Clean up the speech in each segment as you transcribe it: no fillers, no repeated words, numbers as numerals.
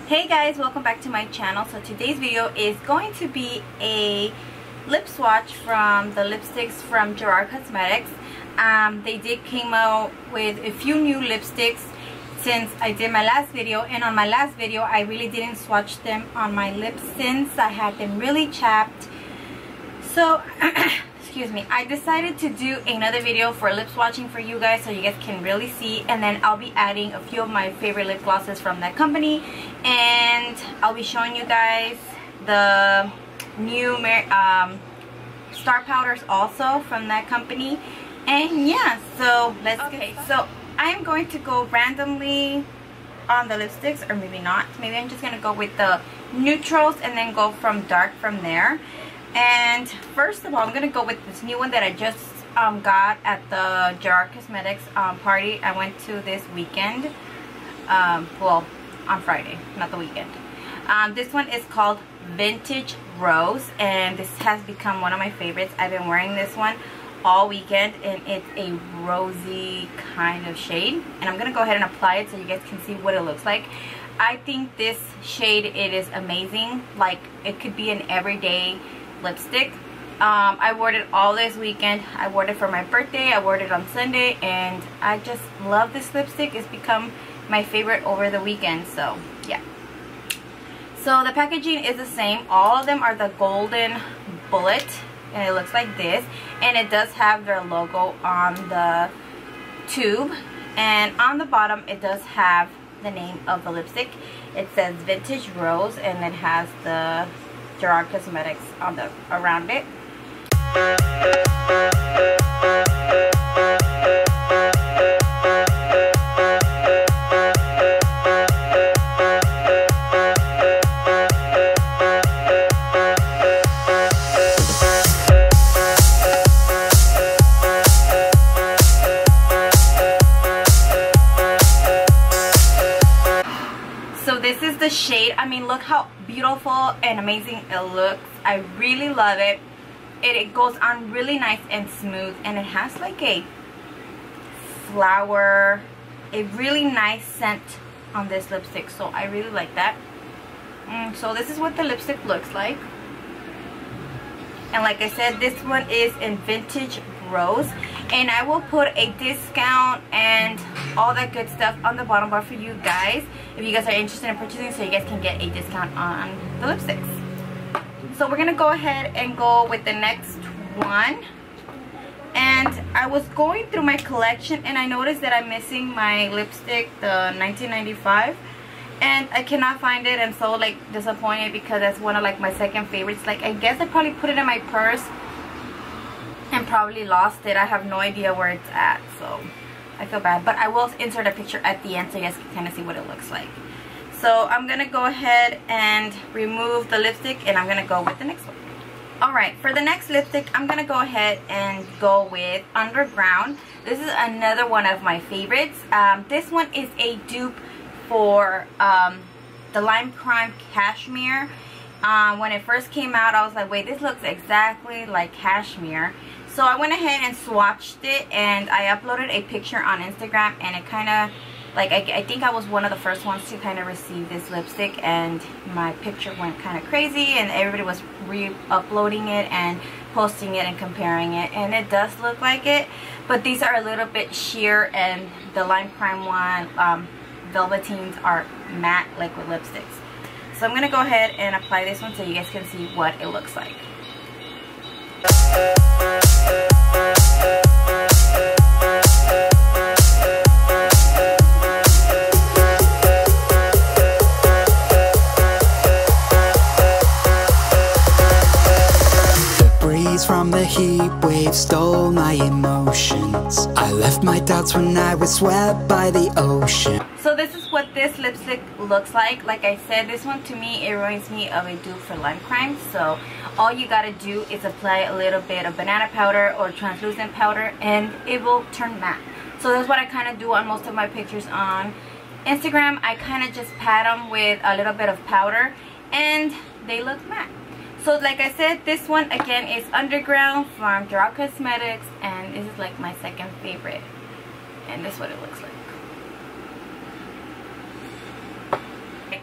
Hey guys, welcome back to my channel. So today's video is going to be a lip swatch from the lipsticks from Gerard Cosmetics. They did came out with a few new lipsticks since I did my last video, and on my last video I really didn't swatch them on my lips since I had them really chapped. So excuse me, I decided to do another video for lip swatching for you guys so you guys can really see, and then I'll be adding a few of my favorite lip glosses from that company, and I'll be showing you guys the new star powders also from that company. And yeah, so let's get so I'm going to go randomly on the lipsticks, or maybe not, maybe I'm just gonna go with the neutrals and then go from dark from there. And first of all, I'm going to go with this new one that I just got at the Gerard Cosmetics party I went to this weekend. Well, on Friday, not the weekend. This one is called Vintage Rose, and this has become one of my favorites. I've been wearing this one all weekend, and it's a rosy kind of shade. And I'm going to go ahead and apply it so you guys can see what it looks like. I think this shade, it is amazing. Like, it could be an everyday lipstick. I wore it all this weekend. I wore it for my birthday, I wore it on Sunday, and I just love this lipstick. It's become my favorite over the weekend. So yeah, so the packaging is the same. All of them are the golden bullet, and it looks like this, and it does have their logo on the tube, and on the bottom it does have the name of the lipstick. It says Vintage Rose, and it has the Gerard Cosmetics on the around it. So this is the shade. I mean, look how beautiful and amazing it looks. I really love it. It goes on really nice and smooth, and it has like a flower, a really nice scent on this lipstick, so I really like that. So this is what the lipstick looks like, and like I said, this one is in Vintage Rose, and I will put a discount and all that good stuff on the bottom bar for you guys if you guys are interested in purchasing, so you guys can get a discount on the lipsticks. So we're gonna go ahead and go with the next one. And I was going through my collection and I noticed that I'm missing my lipstick, the 1995, and I cannot find it. I'm so like disappointed because that's one of like my second favorites. Like, I guess I probably put it in my purse and probably lost it. I have no idea where it's at, so I feel bad, but I will insert a picture at the end so you guys can kind of see what it looks like. So I'm gonna go ahead and remove the lipstick, and I'm gonna go with the next one. Alright, for the next lipstick, I'm gonna go ahead and go with Underground. This is another one of my favorites. This one is a dupe for the Lime Crime Cashmere. When it first came out, I was like, wait, this looks exactly like cashmere. So I went ahead and swatched it, and I uploaded a picture on Instagram, and it kind of, like, I think I was one of the first ones to kind of receive this lipstick, and my picture went kind of crazy, and everybody was re-uploading it and posting it and comparing it, and it does look like it, but these are a little bit sheer, and the Lime Crime one, Velveteens, are matte liquid lipsticks. So I'm going to go ahead and apply this one so you guys can see what it looks like. From the heat wave stole my emotions. I left my doubts when I was swept by the ocean. So this is what this lipstick looks like. Like I said, this one to me, it reminds me of a dupe for Lime Crime. So all you gotta do is apply a little bit of banana powder or translucent powder, and it will turn matte. So that's what I kind of do on most of my pictures on Instagram. I kind of just pat them with a little bit of powder, and they look matte. So like I said, this one again is Underground from Gerard Cosmetics, and this is like my second favorite, and this is what it looks like.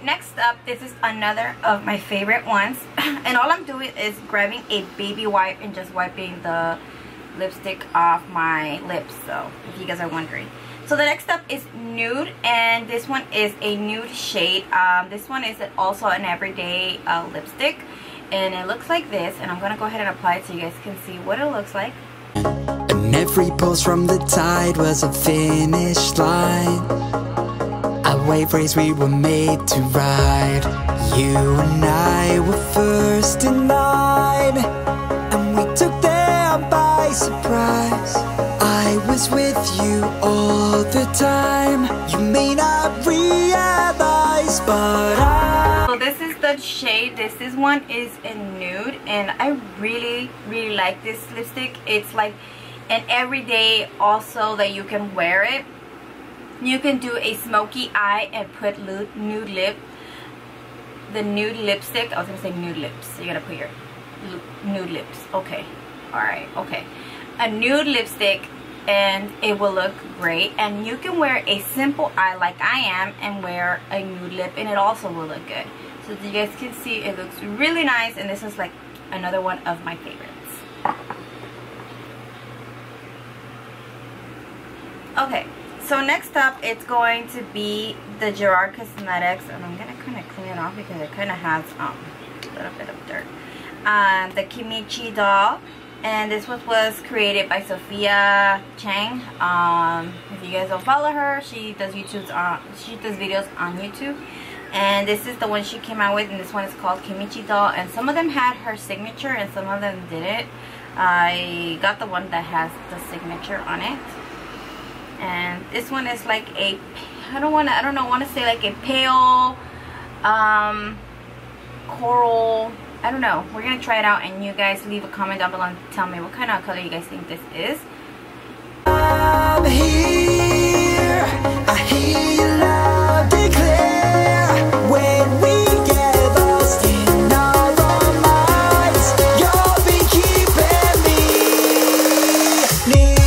Alright, next up, this is another of my favorite ones. And all I'm doing is grabbing a baby wipe and just wiping the lipstick off my lips, so if you guys are wondering. So the next up is Nude, and this one is a nude shade. This one is also an everyday lipstick, and it looks like this, and I'm gonna go ahead and apply it so you guys can see what it looks like. And every pulse from the tide was a finish line, a wave race we were made to ride. You and I were first in line, and we took them by surprise. I was with you all the time. You may not realize, but So this is the shade. This one is in Nude, and I really like this lipstick. It's like an everyday also that you can wear it. You can do a smoky eye and put nude lip. The nude lipstick. I was gonna say nude lips. So you gotta put your nude lips. Okay. Alright. Okay. A nude lipstick, and it will look great. And you can wear a simple eye like I am and wear a nude lip, and it also will look good. So as you guys can see, it looks really nice, and this is like another one of my favorites. Okay. So next up, it's going to be the Gerard Cosmetics, and I'm gonna kind of clean it off because it kind of has a little bit of dirt. The Kimichi Doll, and this one was created by Sophia Chang. If you guys don't follow her, she does videos on YouTube, and this is the one she came out with, and this one is called Kimichi Doll. And some of them had her signature, and some of them didn't. I got the one that has the signature on it. And this one is like a, I want to say like a pale coral, I don't know. We're gonna try it out, and you guys leave a comment down below and tell me what kind of color you guys think this is. I'm here. I hear your love declare when we get lost in our own minds. You'll be keeping me near.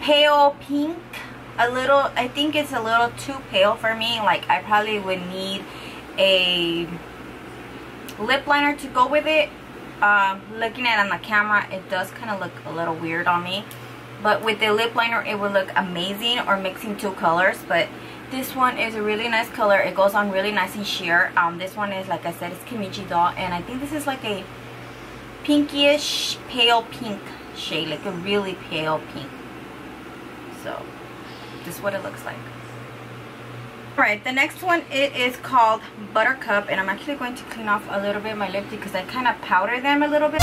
Pale pink, a little, I think it's a little too pale for me. Like I probably would need a lip liner to go with it. Looking at it on the camera, it does kind of look a little weird on me, but with the lip liner it would look amazing, or mixing two colors. But this one is a really nice color. It goes on really nice and sheer. This one is, like I said, it's Kimichi Doll, and I think this is like a pinkish pale pink shade, like a really pale pink. So this is what it looks like. Alright, the next one, it is called Buttercup, and I'm actually going to clean off a little bit of my lip because I kind of powder them a little bit.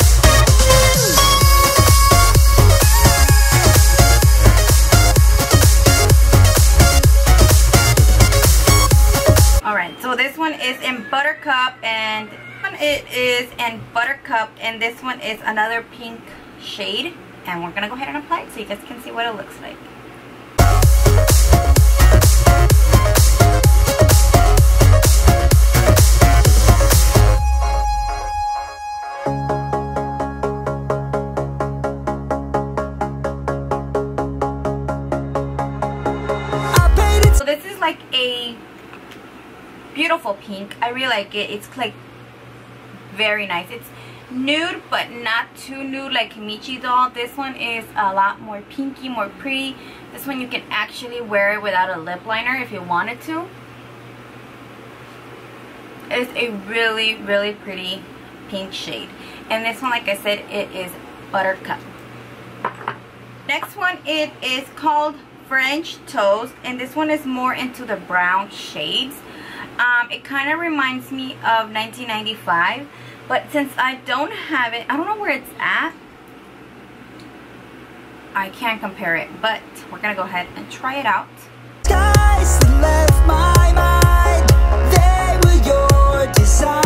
Alright, so this one is in Buttercup, and it is in Buttercup, and this one is another pink shade, and we're gonna go ahead and apply it so you guys can see what it looks like. So this is like a beautiful pink. I really like it. It's like very nice. It's nude, but not too nude like Kimichi Doll. This one is a lot more pinky, more pretty. This one you can actually wear it without a lip liner if you wanted to. It's a really pretty pink shade. And this one, like I said, it is Buttercup. Next one, it is called French Toast, and this one is more into the brown shades. It kind of reminds me of 1995, but since I don't have it, I don't know where it's at. I can't compare it, but we're gonna go ahead and try it out. Skies that left my mind, they were your design.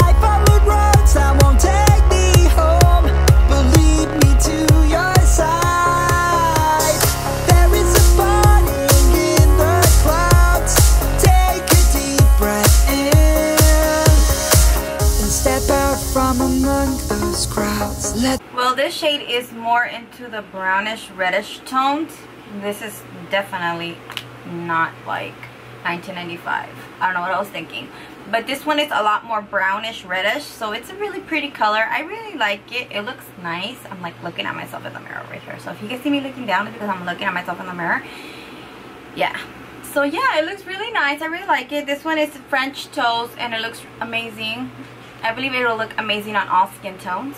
I followed roads that won't take me home, but lead me to your side. There is a burning in the clouds, take this shade is more into the brownish reddish tones. This is definitely not like 1995. I don't know what I was thinking, but this one is a lot more brownish reddish, so it's a really pretty color. I really like it. It looks nice. I'm like looking at myself in the mirror right here, so if you guys see me looking down, it's because I'm looking at myself in the mirror. Yeah, so yeah, it looks really nice. I really like it. This one is French toast and it looks amazing. I believe it will look amazing on all skin tones.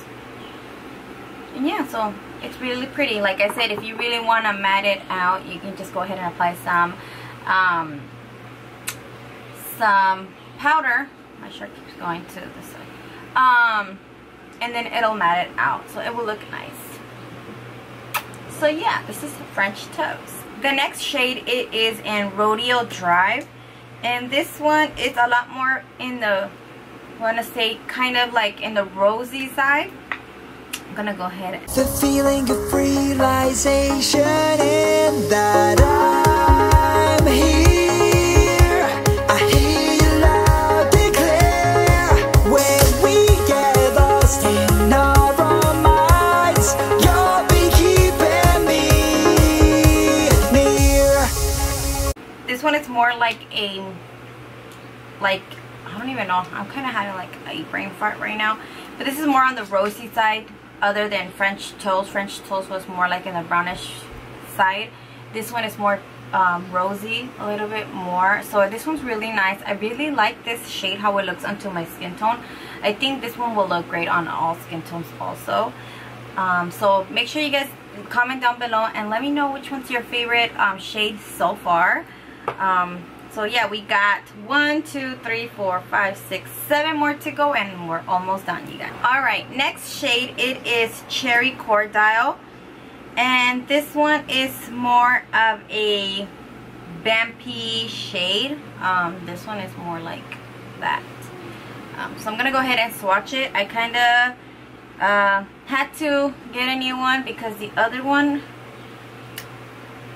And yeah, so it's really pretty. Like I said, if you really want to matte it out, you can just go ahead and apply some powder. My shirt keeps going to this side. And then it'll matte it out, so it will look nice. So yeah, this is French toast. The next shade, it is in Rodeo Drive, and this one is a lot more in the, I want to say, kind of like in the rosy side. I'm gonna go ahead and the feeling of realization in that I'm here. I hear you loud and clear. When we get lost in our own minds, you'll be keeping me near. this one is more like a, I don't even know, I'm kind of having like a brain fart right now, but this is more on the rosy side other than French toast. French toast was more like in the brownish side. This one is more rosy, a little bit more. So this one's really nice. I really like this shade, how it looks onto my skin tone. I think this one will look great on all skin tones also. So make sure you guys comment down below and let me know which one's your favorite shade so far. So yeah, we got 1, 2, 3, 4, 5, 6, 7 more to go, and we're almost done, you guys. Alright, next shade, it is Cherry Cordial, and this one is more of a vampy shade. This one is more like that. So I'm gonna go ahead and swatch it. I kind of had to get a new one because the other one,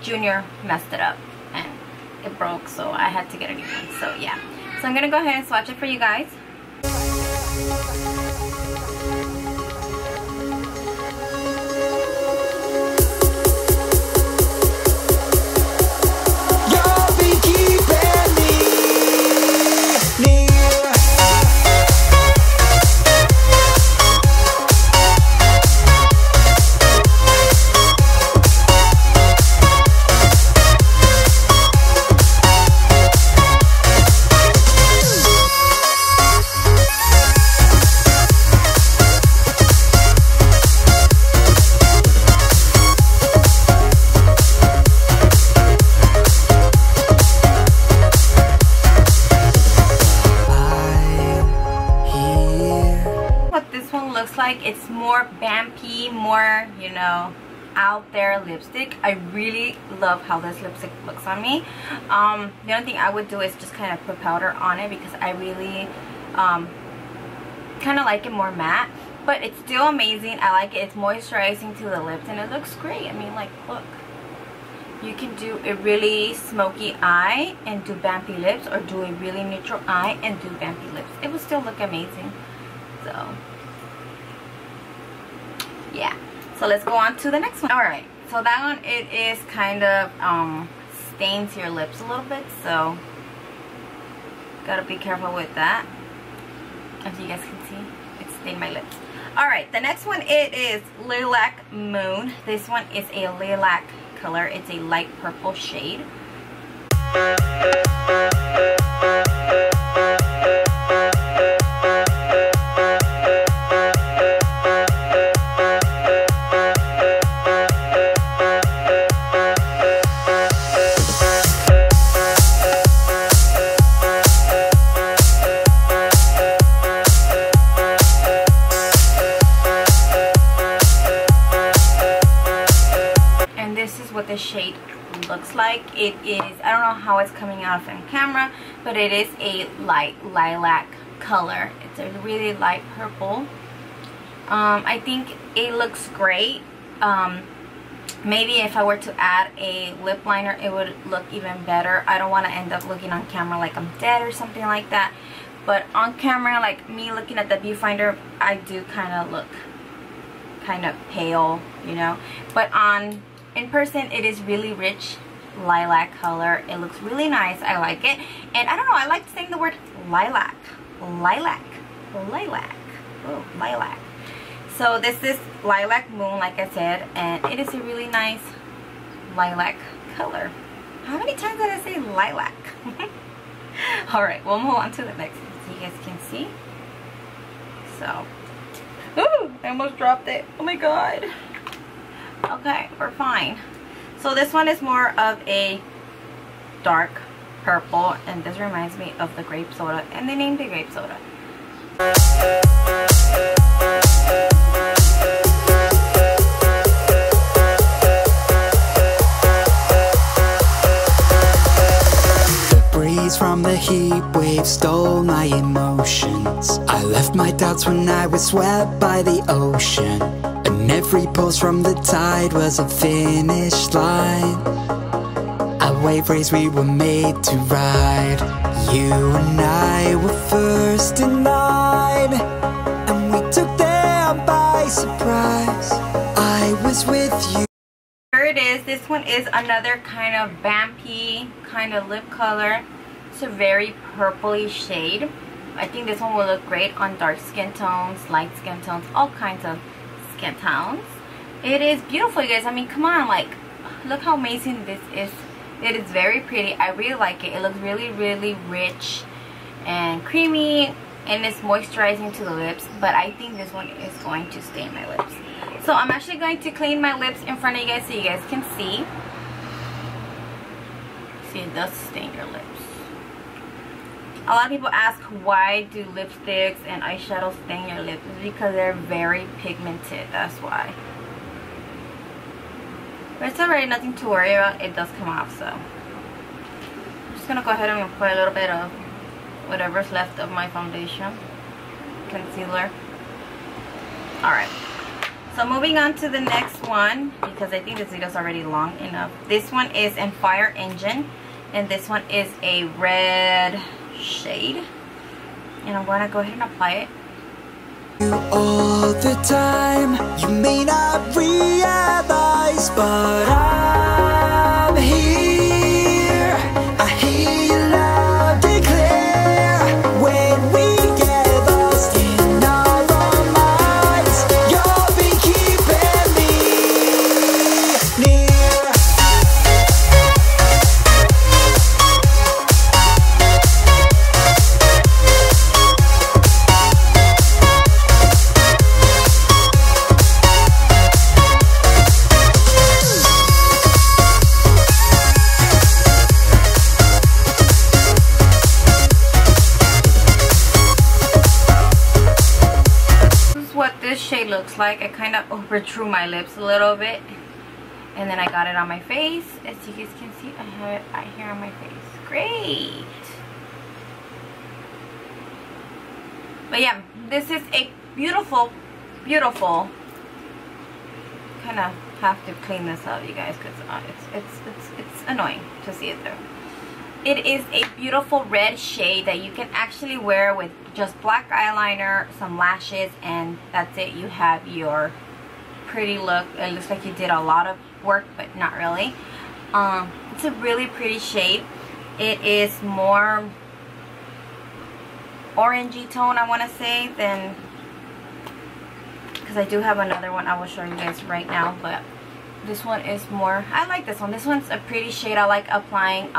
Junior messed it up and it broke, so I had to get a new one. So yeah, so I'm gonna go ahead and swatch it for you guys. It's more vampy, more, you know, out there lipstick. I really love how this lipstick looks on me. The only thing I would do is just kind of put powder on it because I really kind of like it more matte, but it's still amazing. I like it. It's moisturizing to the lips and it looks great. I mean, like, look, you can do a really smoky eye and do vampy lips, or do a really neutral eye and do vampy lips. It will still look amazing. So yeah, so let's go on to the next one. Alright, so that one, it is kind of stains your lips a little bit, so gotta be careful with that. As you guys can see, it stained my lips. Alright, the next one, it is Lilac Moon. This one is a lilac color. It's a light purple shade. The shade looks like. It is, I don't know how it's coming out on camera, but it is a light lilac color. It's a really light purple. I think it looks great. Maybe if I were to add a lip liner, it would look even better. I don't want to end up looking on camera like I'm dead or something like that, but on camera, like me looking at the viewfinder, I do kind of look kind of pale, you know, but in person it is really rich lilac color. It looks really nice. I like it. And I don't know, I like saying the word lilac. Lilac. Lilac. Oh, lilac. So this is Lilac Moon, like I said, and it is a really nice lilac color. How many times did I say lilac? Alright, we'll move on to the next one so you guys can see. So, ooh, I almost dropped it. Oh my god. Okay, we're fine. So this one is more of a dark purple, and this reminds me of the Grape Soda, and they named it Grape Soda. From the heat wave stole my emotions. I left my doubts when I was swept by the ocean, and every pulse from the tide was a finish line. A wave race we were made to ride. You and I were first in line, and we took them by surprise. I was with you. Here it is. This one is another kind of vampy kind of lip color. It's a very purpley shade. I think this one will look great on dark skin tones, light skin tones, all kinds of skin tones. It is beautiful, you guys. I mean, come on, like, look how amazing this is. It is very pretty. I really like it. It looks really, really rich and creamy, and it's moisturizing to the lips, but I think this one is going to stain my lips. So I'm actually going to clean my lips in front of you guys so you guys can see. See, it does stain your lips. A lot of people ask, why do lipsticks and eyeshadow stain your lips? It's because they're very pigmented, that's why. But it's already nothing to worry about. It does come off, so I'm just gonna go ahead and put a little bit of whatever's left of my foundation, concealer. Alright, so moving on to the next one, because I think this video is already long enough. This one is in Fire Engine, and this one is a red shade, and I'm going to go ahead and apply it. All the time, you may not realize, but I'm here. I hear you loud and clear. When we get lost in our own minds, you'll be keeping me near. Shade looks like. I kind of overdrew my lips a little bit, and then I got it on my face. As you guys can see, I have it right here on my face. Great. But yeah, this is a beautiful, beautiful. Kind of have to clean this up, you guys, because it's annoying to see it through. It is a beautiful red shade that you can actually wear with just black eyeliner, some lashes, and that's it. You have your pretty look. It looks like you did a lot of work, but not really. It's a really pretty shade. It is more orangey tone, I want to say, than, because I do have another one I will show you guys right now, but this one is more, I like this one. This one's a pretty shade. I like applying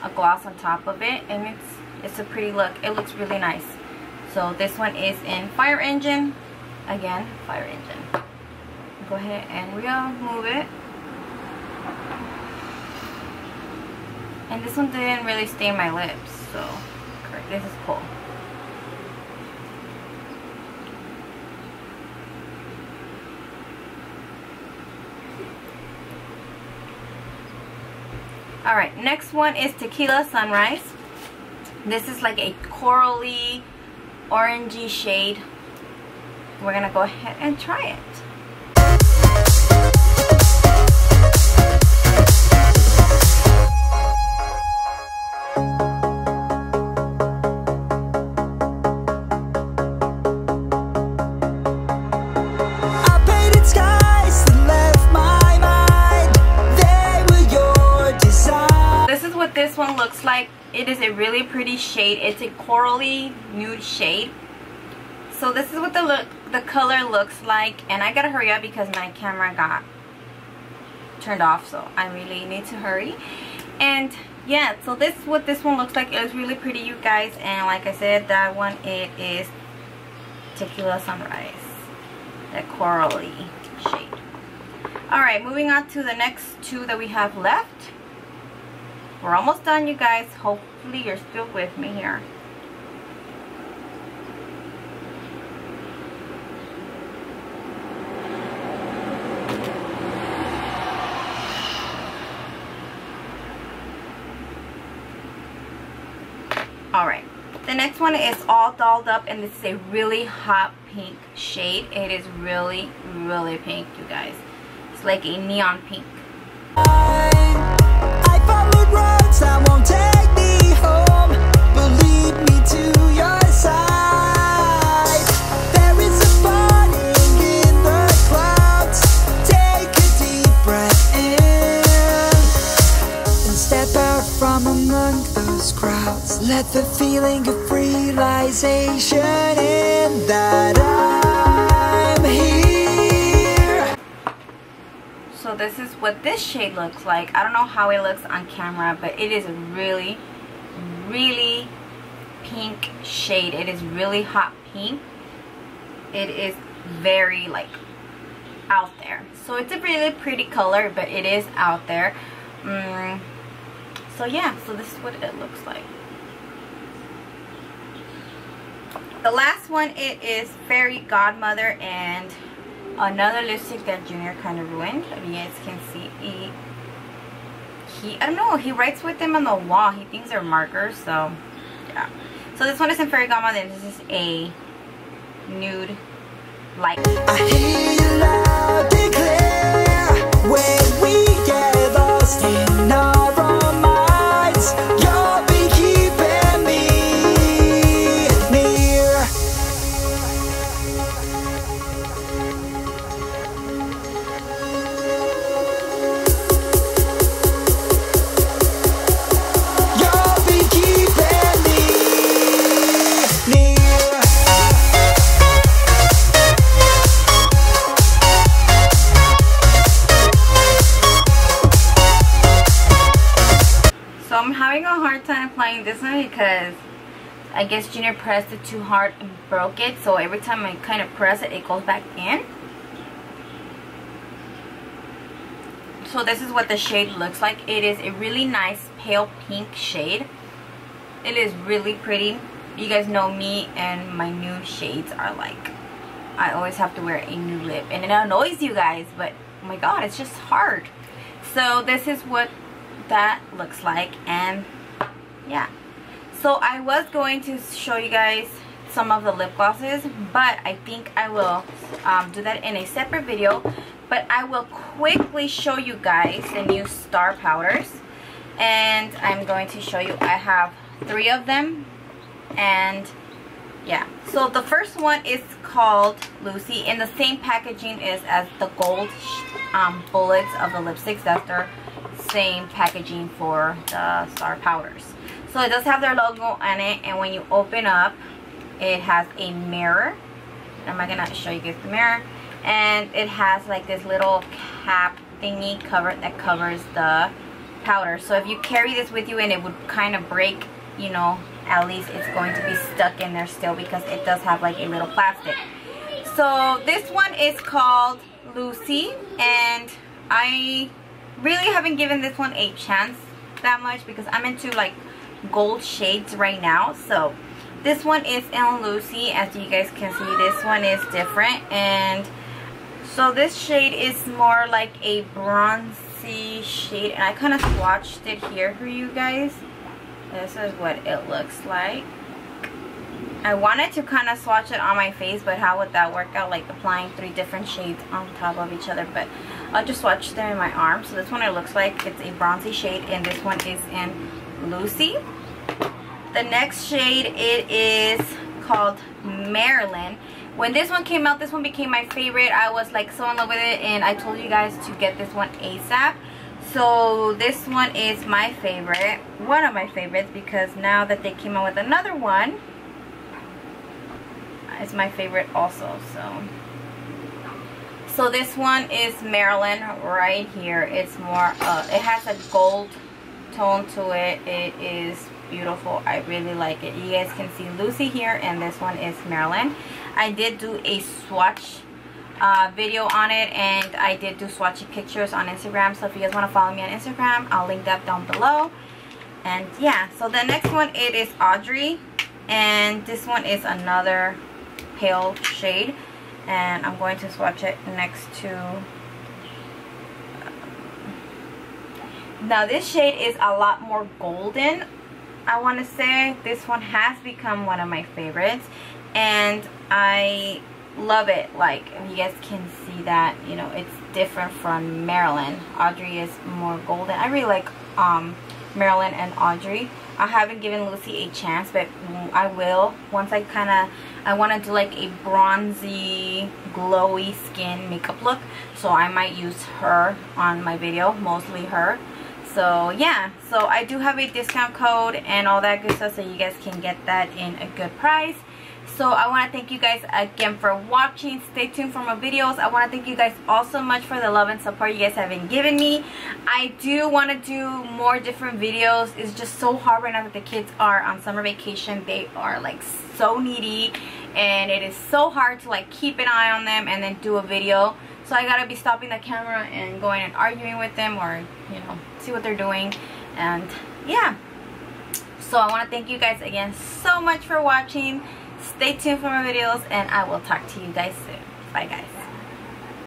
a gloss on top of it, and it's a pretty look. It looks really nice. So this one is in Fire Engine. Again, Fire Engine. Go ahead and remove it. And this one didn't really stain my lips, so this is cool. Alright, next one is Tequila Sunrise. This is like a corally, orangey shade. We're gonna go ahead and try it. I paid what this one looks like. It is a really pretty shade. It's a corally nude shade. So this is what the color looks like, and I gotta hurry up because my camera got turned off, so I really need to hurry. And yeah, so this is what this one looks like. It was really pretty, you guys. And like I said, that one, it is Tequila Sunrise, that corally shade. Alright, moving on to the next two that we have left. We're almost done, you guys. Hopefully you're still with me here. Alright, the next one is all dolled up, and this is a really hot pink shade. It is really, really pink, you guys. It's like a neon pink. I followed roads that won't take me home, but lead me to your side. There is a burning in the clouds. Take a deep breath in and step out from among those crowds. Let the feeling of realization in that I'm here. So this is what this shade looks like. I don't know how it looks on camera, but it is a really, really pink shade. It is really hot pink. It is very like out there. So it's a really pretty color, but it is out there. So yeah, so this is what it looks like. The last one, it is Fairy Godmother, and another lipstick that Junior kind of ruined. You guys can see I don't know, he writes with them on the wall. He thinks they're markers, so yeah. So this one is in Fairy Godmother, and this is a nude light. I hear you loud and clear when we get lost in our own minds. You'll be keeping me near. You'll be keeping me near. So I'm having a hard time applying this one because I guess Junior pressed it too hard and broke it. So every time I kind of press it, it goes back in. So this is what the shade looks like. It is a really nice pale pink shade. It is really pretty. You guys know me and my nude shades are like, I always have to wear a nude lip, and it annoys you guys, but oh my god, it's just hard. So this is what that looks like, and yeah. So I was going to show you guys some of the lip glosses, but I think I will do that in a separate video. But I will quickly show you guys the new star powders, and I'm going to show you, I have 3 of them, and yeah. So the first one is called Lucy, and the same packaging is as the gold bullets of the lipsticks. That's their same packaging for the star powders. So it does have their logo on it, and when you open up, it has a mirror. I'm not gonna show you guys the mirror, and it has like this little cap thingy cover that covers the powder. So if you carry this with you and it would kind of break, you know, at least it's going to be stuck in there still, because it does have like a little plastic. So this one is called Lucy, and I really haven't given this one a chance that much because I'm into like gold shades right now. So this one is in Lucy. As you guys can see, this one is different, and so this shade is more like a bronzy shade, and I kind of swatched it here for you guys. This is what it looks like. I wanted to kind of swatch it on my face, but how would that work out, like applying 3 different shades on top of each other? But I'll just swatch them in my arm. So this one, it looks like it's a bronzy shade, and this one is in Lucy. The next shade, it is called Marilyn. When this one came out, this one became my favorite. I was like so in love with it, and I told you guys to get this one ASAP. So this one is my favorite, one of my favorites, because now that they came out with another one, it's my favorite also. So this one is Maryland right here. It's more it has a gold tone to it. It is beautiful. I really like it. You guys can see Lucy here, and this one is Maryland. I did do a swatch video on it, and I did do swatchy pictures on Instagram, so if you guys want to follow me on Instagram, I'll link that down below. And yeah, so the next one, it is Audrey, and this one is another pale shade, and I'm going to swatch it next to now this shade is a lot more golden, I want to say. This one has become one of my favorites, and I love it. Like, you guys can see that, you know, it's different from Maryland. Audrey is more golden. I really like Maryland and Audrey. I haven't given Lucy a chance, but I will once I want to do like a bronzy glowy skin makeup look, so I might use her on my video, mostly her. So yeah, so I do have a discount code and all that good stuff, so you guys can get that in a good price. So I want to thank you guys again for watching. Stay tuned for more videos. I want to thank you guys all so much for the love and support you guys have been giving me. I do want to do more different videos. It's just so hard right now that the kids are on summer vacation. They are like so needy, and it is so hard to like keep an eye on them and then do a video. So I gotta be stopping the camera and going and arguing with them, or you know, see what they're doing. And yeah, so I want to thank you guys again so much for watching. Stay tuned for my videos, and I will talk to you guys soon. Bye guys.